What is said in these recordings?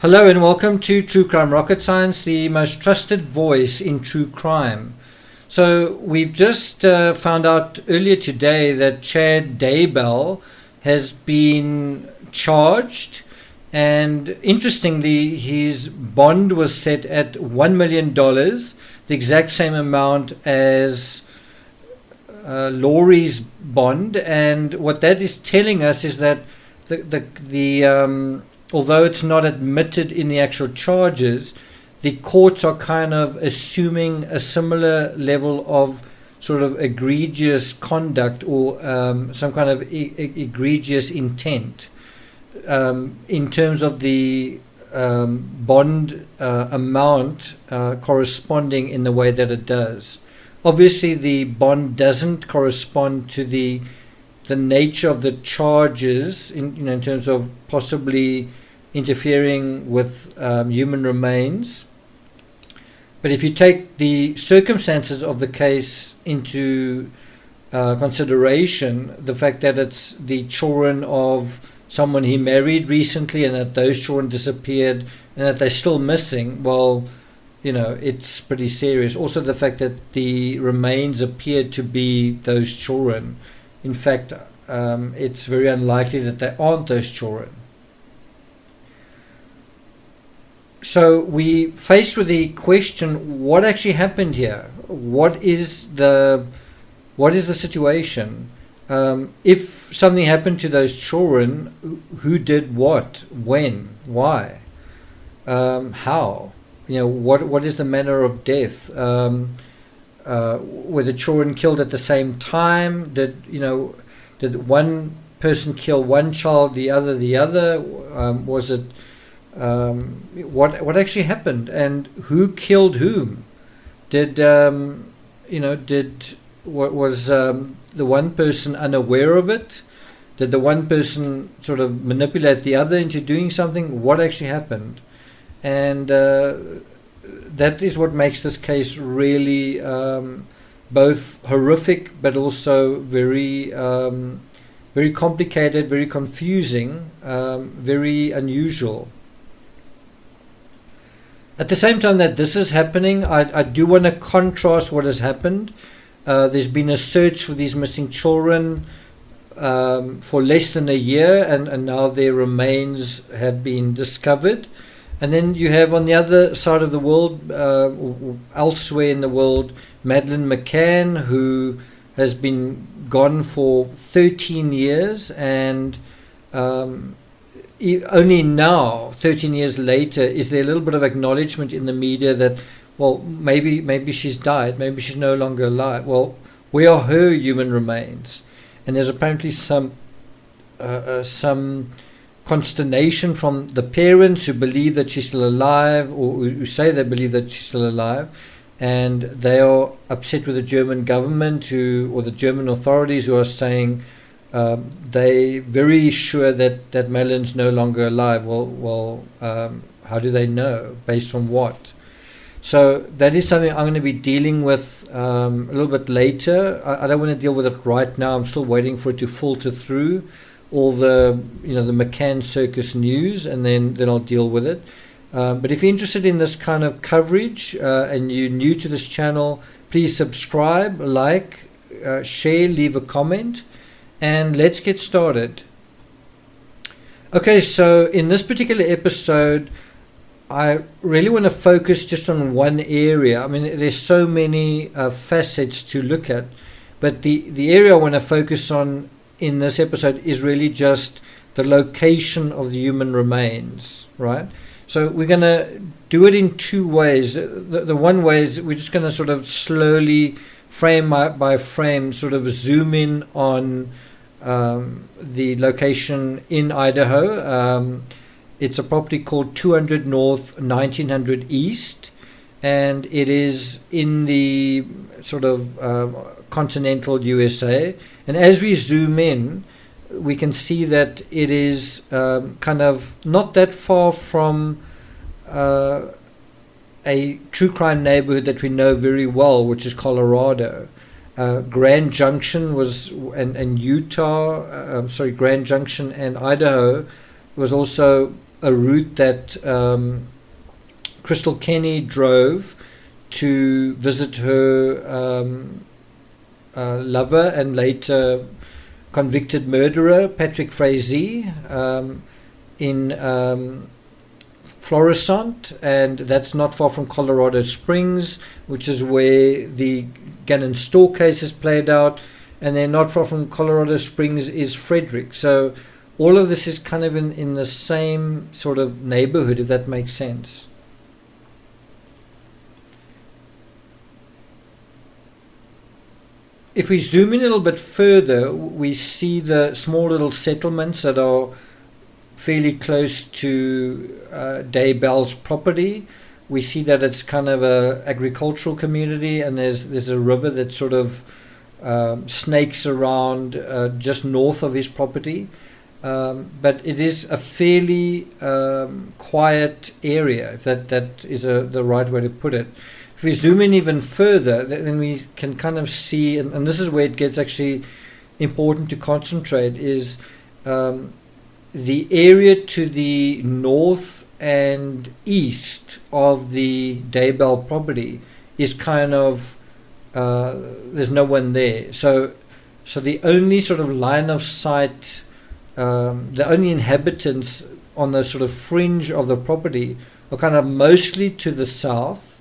Hello and welcome to True Crime Rocket Science, the most trusted voice in true crime. So we've just found out earlier today that Chad Daybell has been charged, and interestingly his bond was set at $1 million, the exact same amount as Laurie's bond. And what that is telling us is that the although it's not admitted in the actual charges, the courts are kind of assuming a similar level of sort of egregious conduct or some kind of egregious intent in terms of the bond amount corresponding in the way that it does. Obviously, the bond doesn't correspond to the nature of the charges in terms of possibly interfering with human remains. But if you take the circumstances of the case into consideration, the fact that it's the children of someone he married recently and that those children disappeared and that they're still missing, well, it's pretty serious. Also the fact that the remains appear to be those children. In fact, it's very unlikely that they aren't those children. So we faced with the question: what actually happened here? What is the situation? If something happened to those children, who did what, when, why, how? What is the manner of death? Were the children killed at the same time? Did one person kill one child, the other the other? Was it what actually happened, and who killed whom? Was the one person unaware of it? Did the one person sort of manipulate the other into doing something? What actually happened? And that is what makes this case really both horrific, but also very very complicated, very confusing, very unusual. At the same time that this is happening, I do want to contrast what has happened. There's been a search for these missing children for less than a year, and now their remains have been discovered. And then you have on the other side of the world, elsewhere in the world, Madeleine McCann, who has been gone for 13 years, and only now, 13 years later, is there a little bit of acknowledgement in the media that, well, maybe she's died, maybe she's no longer alive. Well, where are her human remains? And there's apparently some consternation from the parents who believe that she's still alive, or who say they believe that she's still alive, and they are upset with the German government or the German authorities, who are saying they're very sure that Madeleine's no longer alive. Well, how do they know? Based on what? So that is something I'm going to be dealing with a little bit later. I don't want to deal with it right now. I'm still waiting for it to filter through all the the McCann Circus news, and then I'll deal with it. But if you're interested in this kind of coverage and you're new to this channel, please subscribe, like, share, leave a comment, and let's get started. Okay, so in this particular episode, I really want to focus just on one area. I mean, there's so many facets to look at, but the area I want to focus on in this episode is really just the location of the human remains, right? So we're going to do it in two ways. The one way is we're just going to sort of slowly, frame by frame, sort of zoom in on the location in Idaho. It's a property called 200 North, 1900 East. and it is in the sort of continental USA. And as we zoom in, we can see that it is kind of not that far from a true crime neighborhood that we know very well, which is Colorado. Grand Junction was, and Utah, Grand Junction and Idaho was also a route that Crystal Kenny drove to visit her lover and later convicted murderer, Patrick Frazee, in Florissant, and that's not far from Colorado Springs, which is where the gun and store case is played out, and then not far from Colorado Springs is Frederick. So all of this is kind of in the same sort of neighborhood, if that makes sense. If we zoom in a little bit further, we see the small little settlements that are fairly close to Daybell's property. We see that it's kind of a agricultural community, and there's a river that sort of snakes around just north of his property. But it is a fairly quiet area, if that is the right way to put it. If we zoom in even further, then we can kind of see, and this is where it gets actually important to concentrate, is the area to the north and east of the Daybell property is kind of, there's no one there. So the only sort of line of sight, the only inhabitants on the sort of fringe of the property are kind of mostly to the south,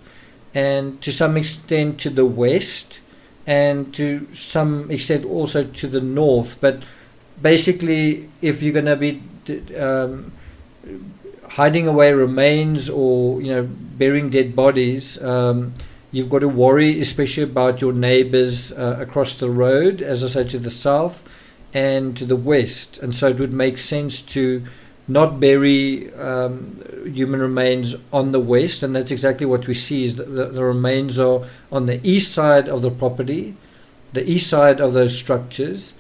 and to some extent to the west, and to some extent also to the north. But basically, if you're going to be hiding away remains or burying dead bodies, you've got to worry especially about your neighbors across the road, as I say, to the south and to the west. And so it would make sense to not bury human remains on the west, and that's exactly what we see, is that the remains are on the east side of the property, the east side of those structures,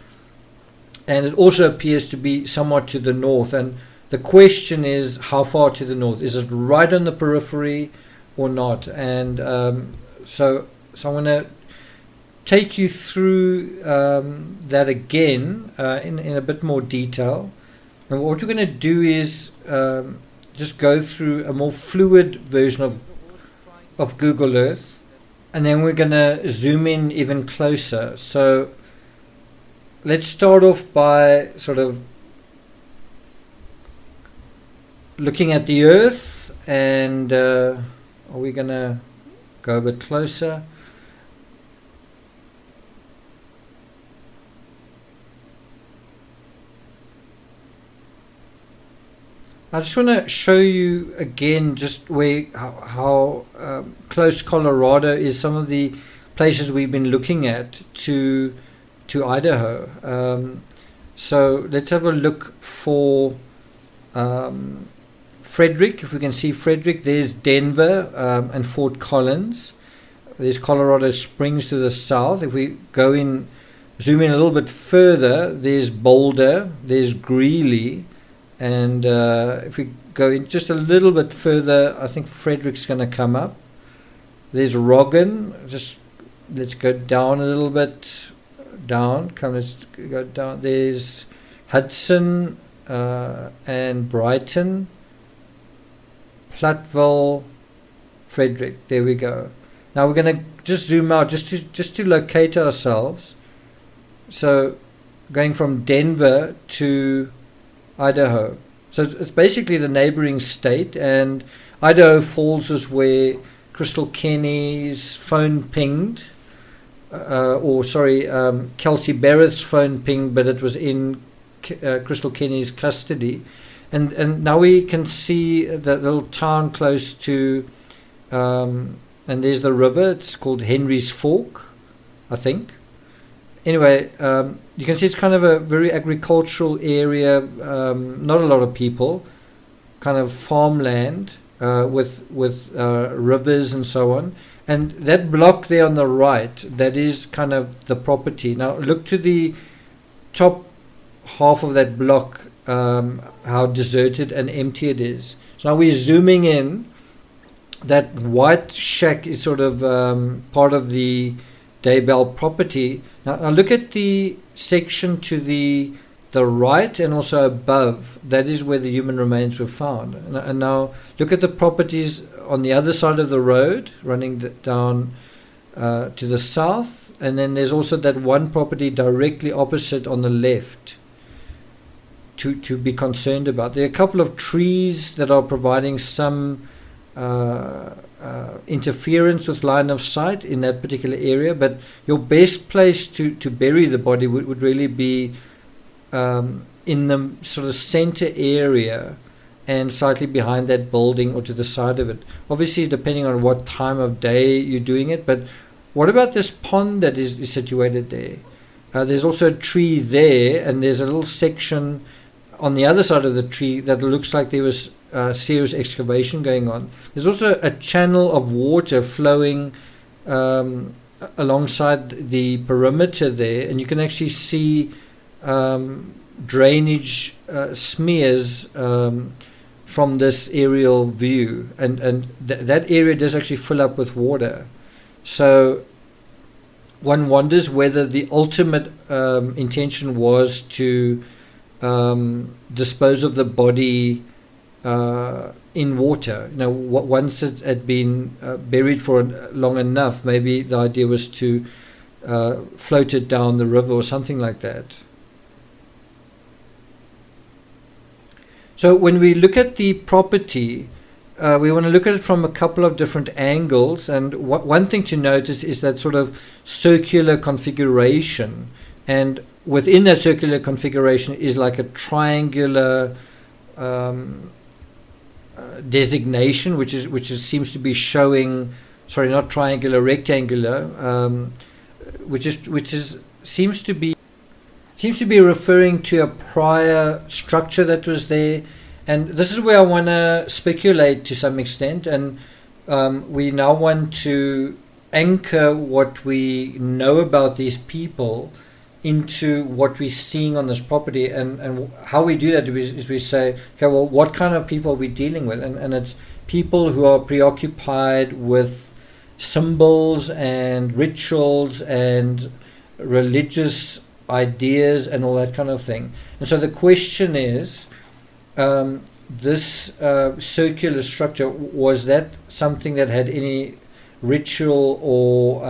and it also appears to be somewhat to the north. And the question is, how far to the north? Is it right on the periphery or not? And so I'm going to take you through that again in a bit more detail. And what we're going to do is just go through a more fluid version of Google Earth, and then we're going to zoom in even closer. So let's start off by sort of looking at the Earth, and are we going to go a bit closer? I just want to show you again just how close Colorado is, some of the places we've been looking at to Idaho. So let's have a look for Frederick. If we can see Frederick, there's Denver and Fort Collins. There's Colorado Springs to the south. If we zoom in a little bit further, there's Boulder, there's Greeley. And if we go in just a little bit further, I think Frederick's going to come up. There's Roggan. Let's go down a little bit. Let's go down. There's Hudson and Brighton, Platteville, Frederick. There we go. Now we're going to just zoom out just to locate ourselves. So going from Denver to Idaho. So it's basically the neighboring state, and Idaho Falls is where Crystal Kenny's phone pinged, Kelsey Barrett's phone pinged, but it was in Crystal Kenny's custody. And now we can see that little town close to, and there's the river. It's called Henry's Fork, I think. Anyway, you can see it's kind of a very agricultural area, not a lot of people, kind of farmland. with rivers and so on. And that block there on the right, that is kind of the property. Now look to the top half of that block, how deserted and empty it is. So now we're zooming in. That white shack is sort of part of the Daybell property. Now look at the section to the right and also above. That is where the human remains were found. And now look at the properties on the other side of the road, running down to the south. And then there's also that one property directly opposite on the left to be concerned about. There are a couple of trees that are providing some interference with line of sight in that particular area, but your best place to bury the body would really be in the sort of center area and slightly behind that building or to the side of it. Obviously, depending on what time of day you're doing it, but what about this pond that is situated there? There's also a tree there, and there's a little section on the other side of the tree that looks like there was serious excavation going on. There's also a channel of water flowing alongside the perimeter there, and you can actually see drainage smears from this aerial view, and that area does actually fill up with water. So one wonders whether the ultimate intention was to dispose of the body in water. Now, once it had been buried for long enough, maybe the idea was to float it down the river or something like that. So when we look at the property, we want to look at it from a couple of different angles, and one thing to notice is that sort of circular configuration, and within that circular configuration is like a triangular designation, which seems to be showing, sorry, not triangular, rectangular, seems to be referring to a prior structure that was there. And this is where I want to speculate to some extent, and we now want to anchor what we know about these people into what we're seeing on this property. And how we do that is we say, okay, well, what kind of people are we dealing with? And it's people who are preoccupied with symbols and rituals and religious ideas and all that kind of thing. And so the question is, this circular structure, was that something that had any ritual or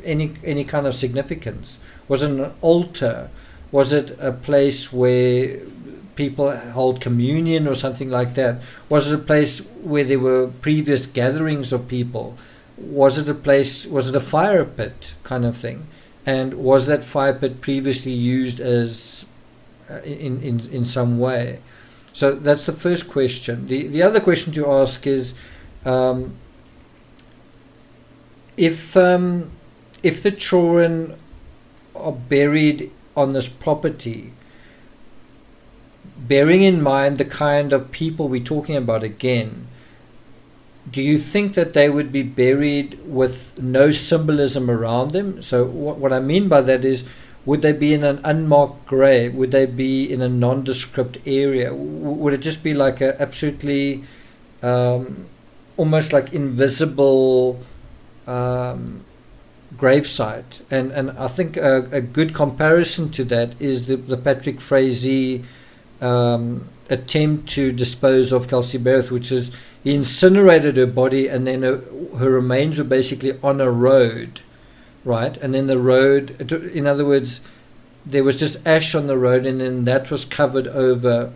any kind of significance? Was it an altar? Was it a place where people hold communion or something like that? Was it a place where there were previous gatherings of people? Was it a fire pit kind of thing? And was that fire pit previously used as in some way? So that's the first question. The other question to ask is, if the children are buried on this property, bearing in mind the kind of people we're talking about again, do you think that they would be buried with no symbolism around them? So what I mean by that is, would they be in an unmarked grave? Would they be in a nondescript area? Would it just be like a absolutely almost like invisible gravesite? And I think a good comparison to that is the Patrick Frazee attempt to dispose of Kelsey Bereth, which is he incinerated her body, and then her remains were basically on a road, right? And then the road, in other words, there was just ash on the road, and then that was covered over,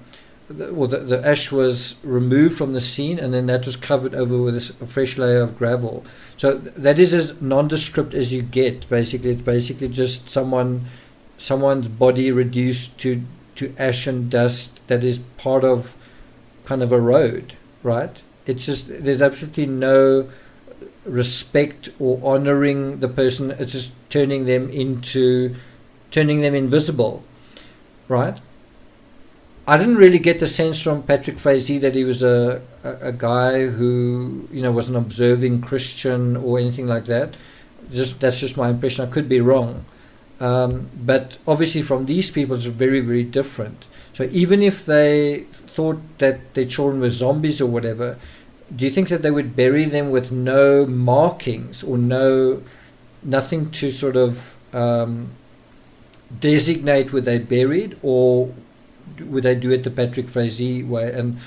or the ash was removed from the scene, and then that was covered over with a fresh layer of gravel. So that is as nondescript as you get, basically. It's basically just someone's body reduced to ash and dust that is part of kind of a road, right? It's just, there's absolutely no respect or honoring the person. It's just turning them invisible, right? I didn't really get the sense from Patrick Frazee that he was a guy who, was an observing Christian or anything like that. That's just my impression. I could be wrong. But obviously from these people it's very, very different. So even if they thought that their children were zombies or whatever, do you think that they would bury them with no markings or nothing to sort of designate where they buried, or would they do it the Patrick Frazee way? And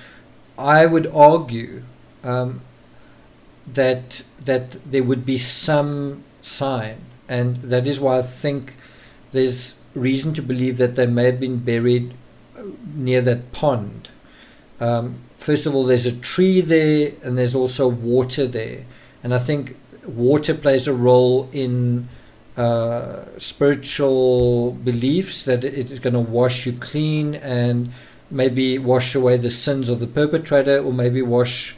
I would argue that there would be some sign, and that is why I think there's reason to believe that they may have been buried near that pond. First of all, there's a tree there, and there's also water there, and I think water plays a role in spiritual beliefs, that it is going to wash you clean and maybe wash away the sins of the perpetrator, or maybe wash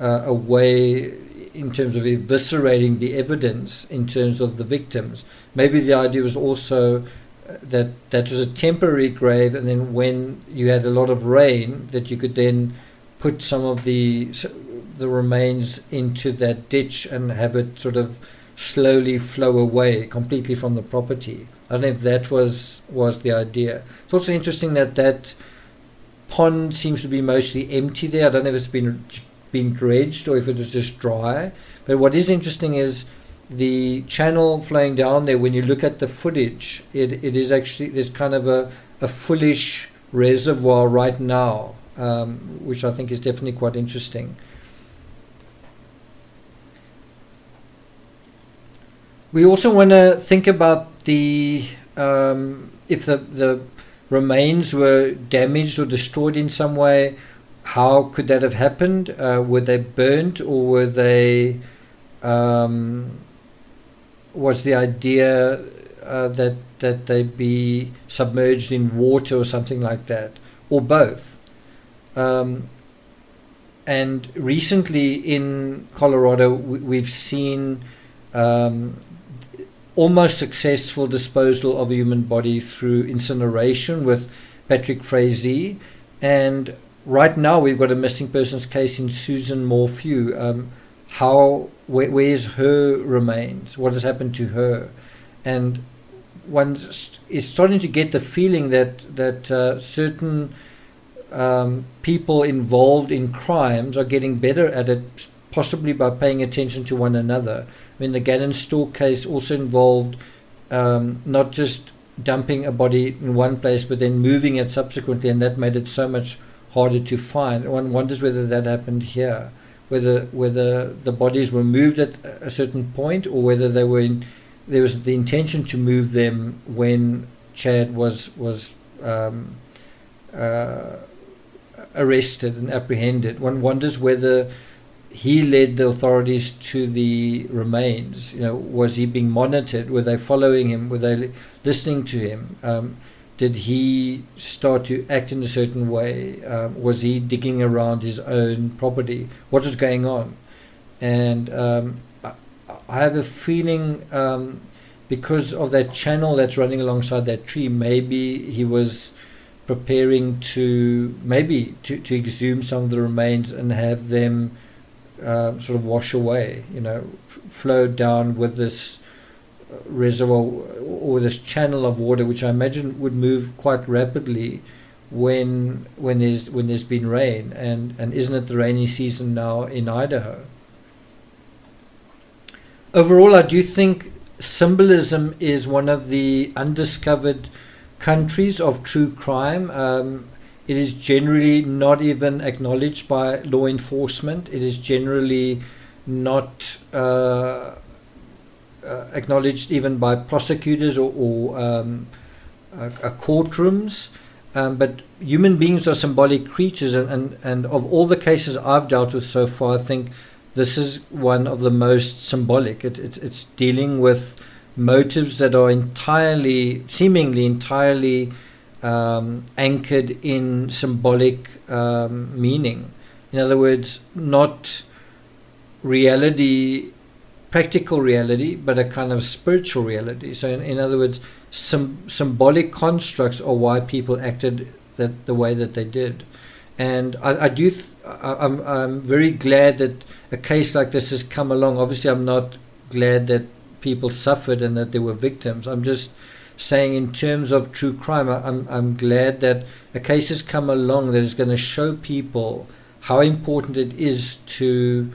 away in terms of eviscerating the evidence in terms of the victims. Maybe the idea was also that was a temporary grave, and then when you had a lot of rain, that you could then put some of the remains into that ditch and have it sort of slowly flow away completely from the property. I don't know if that was the idea. It's also interesting that pond seems to be mostly empty there. I don't know if it's been dredged or if it was just dry. But what is interesting is the channel flowing down there. When you look at the footage, it is actually, there's kind of a fullish reservoir right now, which I think is definitely quite interesting. We also want to think about the if the remains were damaged or destroyed in some way. How could that have happened? Were they burnt, or were they? Was the idea that they be submerged in water or something like that, or both? And recently in Colorado, we've seen almost successful disposal of a human body through incineration with Patrick Frazee, and right now we've got a missing persons case in Susan Morphew. Where's her remains? What has happened to her? And one is starting to get the feeling that certain people involved in crimes are getting better at it, possibly by paying attention to one another. I mean, the Gannon Store case also involved not just dumping a body in one place, but then moving it subsequently, and that made it so much harder to find. One wonders whether that happened here, whether the bodies were moved at a certain point, or whether there was the intention to move them when Chad was arrested and apprehended. One wonders whether he led the authorities to the remains. Was he being monitored? Were they following him? Were they listening to him? Did he start to act in a certain way? Was he digging around his own property? What was going on? And I have a feeling, because of that channel that's running alongside that tree, maybe he was preparing to exhume some of the remains and have them sort of wash away, flow down with this reservoir or this channel of water, which I imagine would move quite rapidly when there's been rain, and isn't it the rainy season now in Idaho? Overall, I do think Symbolism is one of the undiscovered countries of true crime. It is generally not even acknowledged by law enforcement. It is generally not acknowledged even by prosecutors or courtrooms. But human beings are symbolic creatures, and of all the cases I've dealt with so far, I think this is one of the most symbolic. It's dealing with motives that are seemingly entirely anchored in symbolic meaning. In other words, not reality, practical reality, but a kind of spiritual reality. So in other words, symbolic constructs are why people acted that the way that they did. And I'm very glad that a case like this has come along. Obviously, I'm not glad that people suffered and that there were victims. I'm just saying, in terms of true crime, I'm glad that a case has come along that is going to show people how important it is to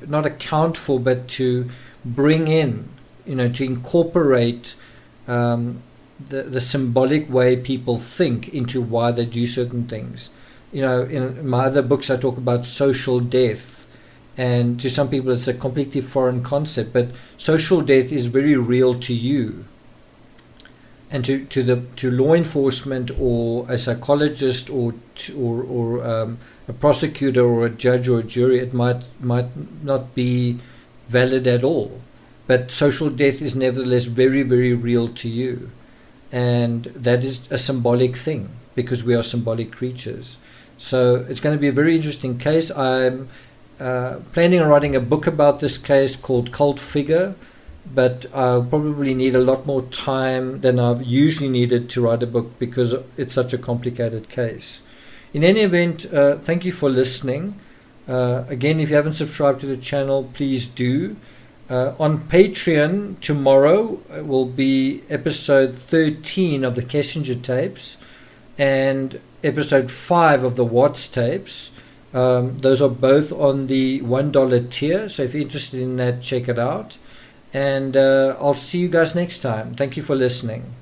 not account for, but to bring in, to incorporate the symbolic way people think into why they do certain things. In my other books, I talk about social death, and to some people it's a completely foreign concept, but social death is very real to you. And to law enforcement or a psychologist or a prosecutor or a judge or a jury, it might not be valid at all. But social death is nevertheless very, very real to you. And that is a symbolic thing, because we are symbolic creatures. So it's going to be a very interesting case. I'm planning on writing a book about this case called Cult Figure, but I'll probably need a lot more time than I've usually needed to write a book, because it's such a complicated case. In any event, thank you for listening. Again, if you haven't subscribed to the channel, please do. On Patreon tomorrow will be episode 13 of the Kessinger tapes and episode 5 of the Watts tapes. Those are both on the $1 tier, so if you're interested in that, check it out. And I'll see you guys next time. Thank you for listening.